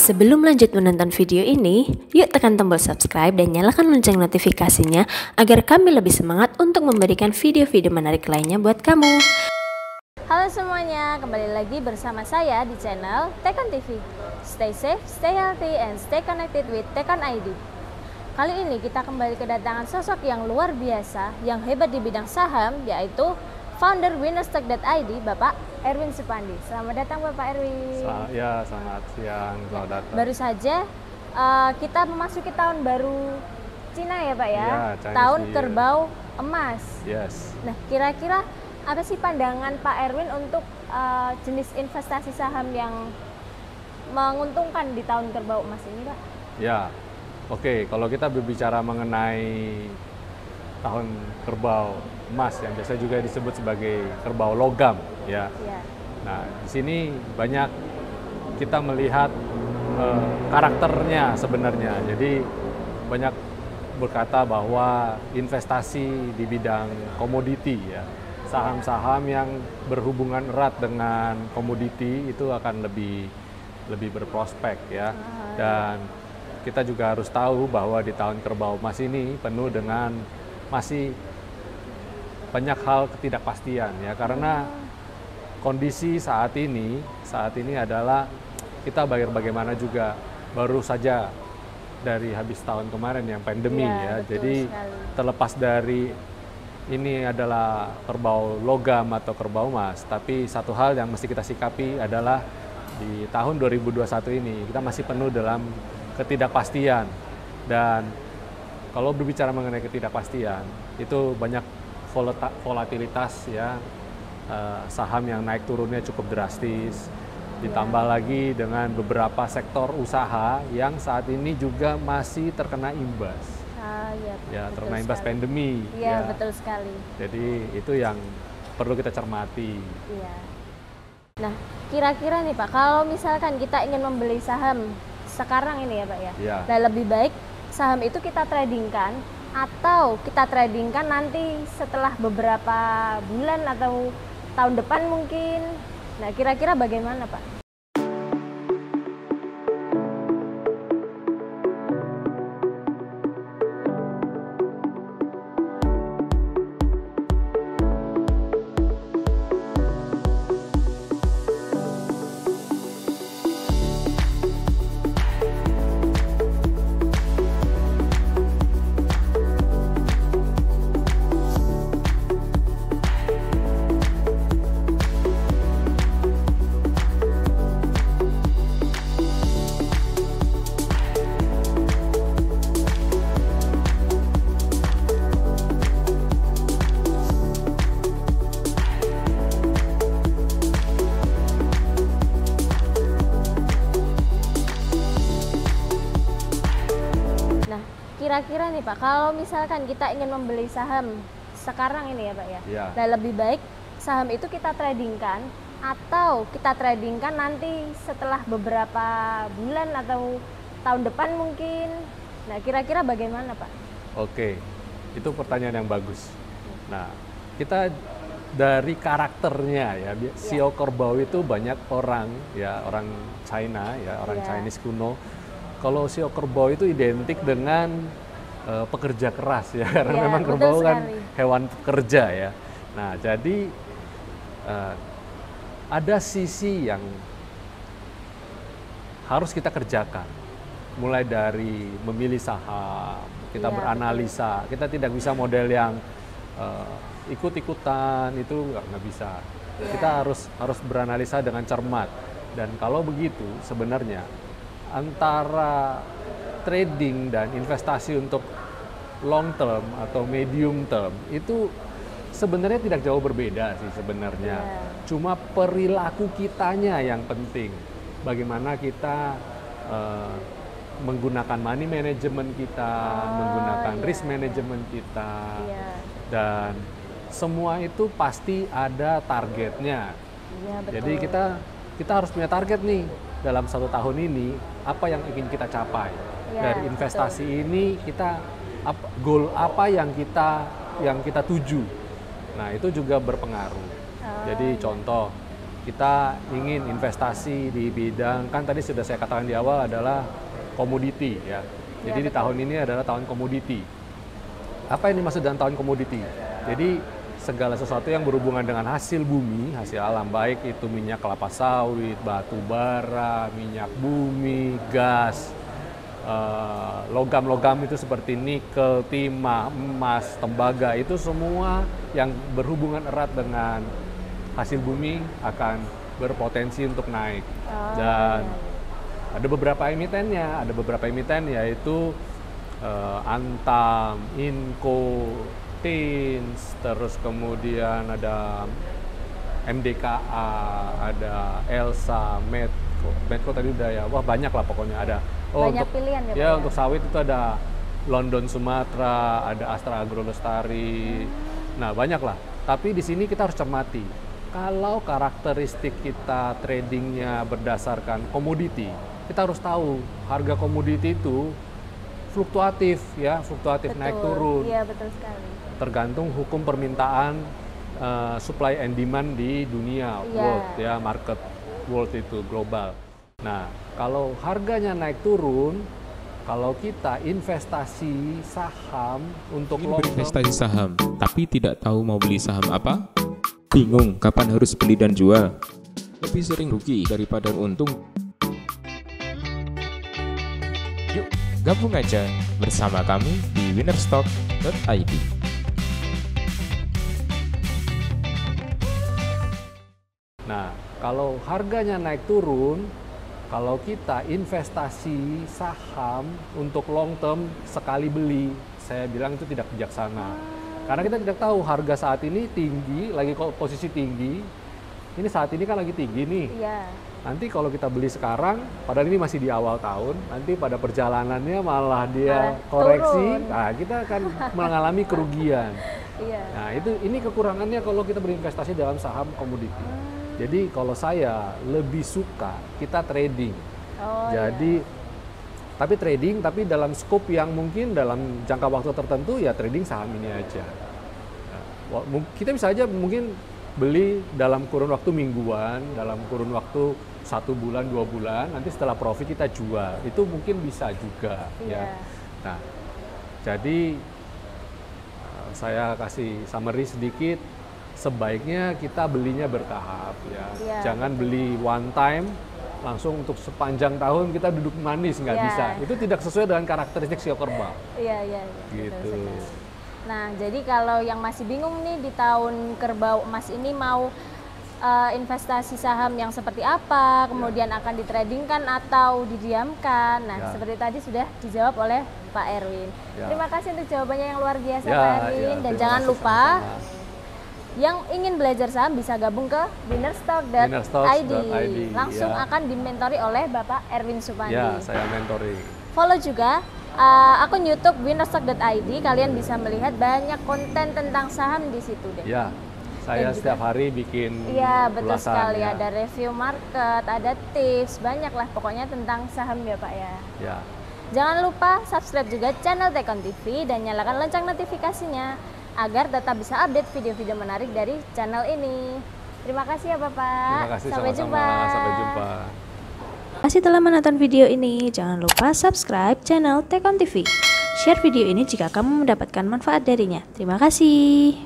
Sebelum lanjut menonton video ini, yuk tekan tombol subscribe dan nyalakan lonceng notifikasinya agar kami lebih semangat untuk memberikan video-video menarik lainnya buat kamu. Halo semuanya, kembali lagi bersama saya di channel Tekon TV. Stay safe, stay healthy, and stay connected with Tekon ID. Kali ini kita kembali kedatangan sosok yang luar biasa, yang hebat di bidang saham, yaitu founder Winnerstock.id, Bapak Erwin Supandi. Selamat datang Bapak Erwin. Ya, selamat siang, selamat datang. Baru saja kita memasuki tahun baru Cina ya Pak ya, tahun kerbau emas. Yes. Nah, kira-kira apa sih pandangan Pak Erwin untuk jenis investasi saham yang menguntungkan di tahun kerbau emas ini Pak? Ya, oke. Kalau kita berbicara mengenai tahun kerbau emas yang biasa juga disebut sebagai kerbau logam, ya. Nah, di sini banyak kita melihat karakternya sebenarnya. Jadi banyak berkata bahwa investasi di bidang komoditi, ya, saham-saham yang berhubungan erat dengan komoditi itu akan lebih berprospek, ya. Dan kita juga harus tahu bahwa di tahun kerbau emas ini penuh dengan masih banyak hal ketidakpastian, ya, karena kondisi saat ini adalah kita bagaimana juga baru saja dari habis tahun kemarin yang pandemi, ya. Jadi terlepas dari ini adalah kerbau logam atau kerbau emas, tapi satu hal yang mesti kita sikapi adalah di tahun 2021 ini kita masih penuh dalam ketidakpastian. Dan kalau berbicara mengenai ketidakpastian, itu banyak volatilitas, ya, saham yang naik turunnya cukup drastis, ditambah lagi dengan beberapa sektor usaha yang saat ini juga masih terkena imbas. Ya, terkena imbas pandemi. Iya, ya. Betul sekali. Jadi itu yang perlu kita cermati. Iya. Nah, kira-kira nih Pak, kalau misalkan kita ingin membeli saham sekarang ini ya Pak ya, nah lebih baik saham itu kita tradingkan atau kita tradingkan nanti setelah beberapa bulan atau tahun depan mungkin. Nah, kira-kira bagaimana Pak? Kira-kira nih Pak, kalau misalkan kita ingin membeli saham sekarang ini ya Pak ya, nah lebih baik saham itu kita tradingkan atau kita tradingkan nanti setelah beberapa bulan atau tahun depan mungkin. Nah, kira-kira bagaimana Pak? Oke, itu pertanyaan yang bagus. Nah, kita dari karakternya, ya, Sio kerbau itu banyak orang, ya, orang China, ya, orang Chinese kuno. Kalau sio kerbau itu identik dengan pekerja keras, ya, karena memang kerbau kan hewan pekerja, ya. Nah, jadi ada sisi yang harus kita kerjakan, mulai dari memilih saham, kita beranalisa, kita tidak bisa model yang ikut-ikutan, itu nggak bisa. Kita harus beranalisa dengan cermat. Dan kalau begitu sebenarnya antara trading dan investasi untuk long term atau medium term itu sebenarnya tidak jauh berbeda sih sebenarnya. Cuma perilaku kitanya yang penting. Bagaimana kita menggunakan money management kita, menggunakan risk management kita, dan semua itu pasti ada targetnya. Jadi kita harus punya target nih dalam 1 tahun ini, apa yang ingin kita capai dari investasi ini, kita goal apa yang kita tuju. Nah, itu juga berpengaruh. Jadi contoh kita ingin investasi di bidang, kan tadi sudah saya katakan di awal adalah komoditi ya. Jadi di tahun ini adalah tahun komoditi. Apa yang dimaksud dengan tahun komoditi? Jadi segala sesuatu yang berhubungan dengan hasil bumi, hasil alam, baik itu minyak kelapa sawit, batu bara, minyak bumi, gas, logam-logam itu seperti nikel, timah, emas, tembaga, itu semua yang berhubungan erat dengan hasil bumi akan berpotensi untuk naik. Dan ada beberapa emiten yaitu Antam, Inco, Tins, terus kemudian ada MDKA, ada Elsa, Medco tadi udah ya, wah banyak lah pokoknya ada. Banyak pilihan ya Pak ya? Untuk sawit itu ada London Sumatera, ada Astra Agro Lestari, nah banyak lah. Tapi di sini kita harus cermati, kalau karakteristik kita tradingnya berdasarkan komoditi, kita harus tahu harga komoditi itu fluktuatif ya, fluktuatif naik turun. Iya betul sekali. Tergantung hukum permintaan supply and demand di dunia, world ya, market world itu global. Nah, kalau harganya naik turun, kalau kita investasi saham untuk berinvestasi saham, tapi tidak tahu mau beli saham apa? Bingung kapan harus beli dan jual? Lebih sering rugi daripada untung? Yuk, gabung aja bersama kami di winnerstock.id. Nah, kalau harganya naik turun, kalau kita investasi saham untuk long term sekali beli, saya bilang itu tidak bijaksana. Karena kita tidak tahu harga saat ini tinggi, lagi posisi tinggi. Ini saat ini kan lagi tinggi nih. Iya. Nanti kalau kita beli sekarang, padahal ini masih di awal tahun, nanti pada perjalanannya malah dia koreksi, nah kita akan mengalami kerugian. Iya. Nah, ini kekurangannya kalau kita berinvestasi dalam saham komoditi. Jadi kalau saya lebih suka kita trading. Jadi tapi trading tapi dalam skop yang mungkin dalam jangka waktu tertentu ya trading saham ini aja. Nah, kita bisa aja mungkin beli dalam kurun waktu mingguan, dalam kurun waktu 1 bulan, 2 bulan, nanti setelah profit kita jual. Itu mungkin bisa juga ya. Nah, jadi saya kasih summary sedikit. Sebaiknya kita belinya bertahap ya. Jangan beli one time langsung untuk sepanjang tahun kita duduk manis, nggak bisa. Itu tidak sesuai dengan karakteristik sio kerbau. Iya. Gitu. Nah, jadi kalau yang masih bingung nih di tahun kerbau emas ini mau investasi saham yang seperti apa, kemudian akan ditradingkan atau didiamkan. Nah, seperti tadi sudah dijawab oleh Pak Erwin. Terima kasih untuk jawabannya yang luar biasa Pak Erwin. Dan jangan lupa yang ingin belajar saham bisa gabung ke winnerstock.id. Langsung akan dimentori oleh Bapak Erwin Supandi. Ya, saya mentori. Follow juga akun YouTube winnerstock.id. Kalian bisa melihat banyak konten tentang saham di situ deh. Ya, saya setiap hari bikin betul sekali. Ada review market, ada tips, banyak lah pokoknya tentang saham ya Pak ya. Jangan lupa subscribe juga channel Tekon TV dan nyalakan lonceng notifikasinya agar tetap bisa update video-video menarik dari channel ini. Terima kasih ya Bapak. Terima kasih, sampai jumpa. Sampai jumpa. Terima kasih telah menonton video ini. Jangan lupa subscribe channel Tekon TV. Share video ini jika kamu mendapatkan manfaat darinya. Terima kasih.